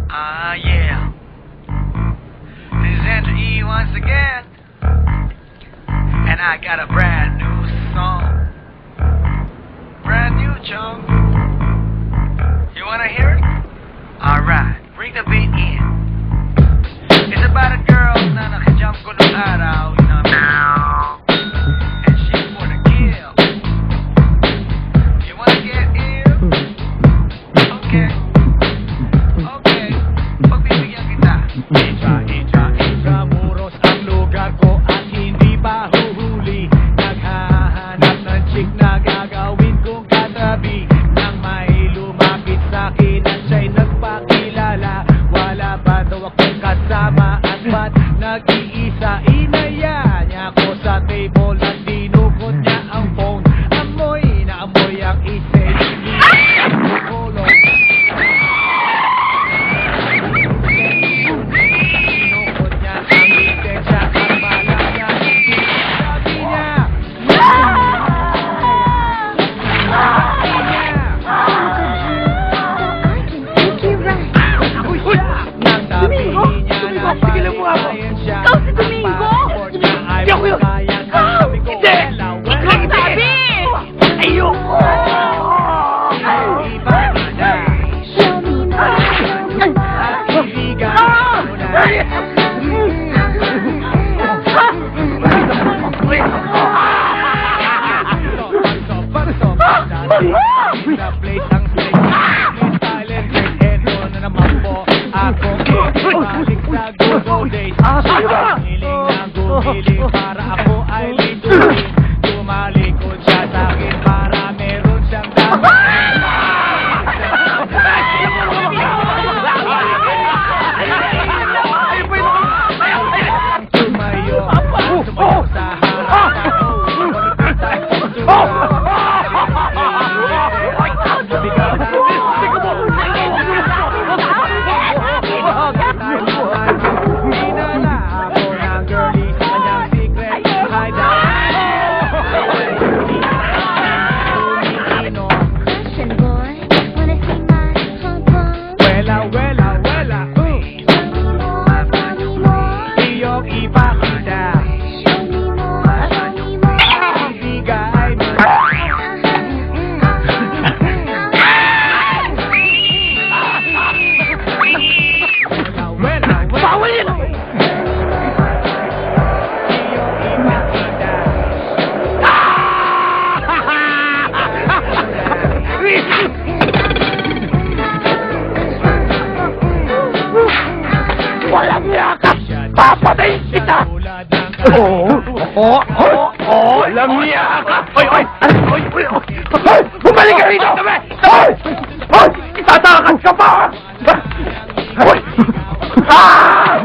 Yeah. This is Andrew E once again. And I got a brand new song. Brand new chunk. You wanna hear it? Alright, bring the beat in. It's about a girl na nakajump ko nung araw. You know what I mean? And she's for the kill. You wanna get ill? Okay. Okay. Pagbibigyan kita. Intramuros ang lugar ko at hindi pa huhuli. Naghahanap ng chick na gagawin kong katabi. Nang may lumapit sa'kin at siya'y nagpakilala. Wala pa daw akong kasama at ba't nag-iisa? Inaya niya ako sa table at dinukot niya ang phone. Amoy na amoy ang isip. Kukulong. Dinukot niya ang lisensya at malaya. Sabi niya, nang sabihin niya na palipayan siya. Ikaw si Domingo? Hindi ako yun! Hindi! Ikaw ang sabi! Ayoko! Ipakita at ibigan mo na. Sa place ang silent eto na naman po ako balik sa good old days. Gumiling na gumiling para ako ay lituin. Tumalikod siya sa'kin para meron siyang Tumayo sa harapan ko. Walang yakap! Papatayin kita! Walang yakap! Hoy! Bumalik ka rito! Hoy! Itatakas ka pa! Hoy! Ah!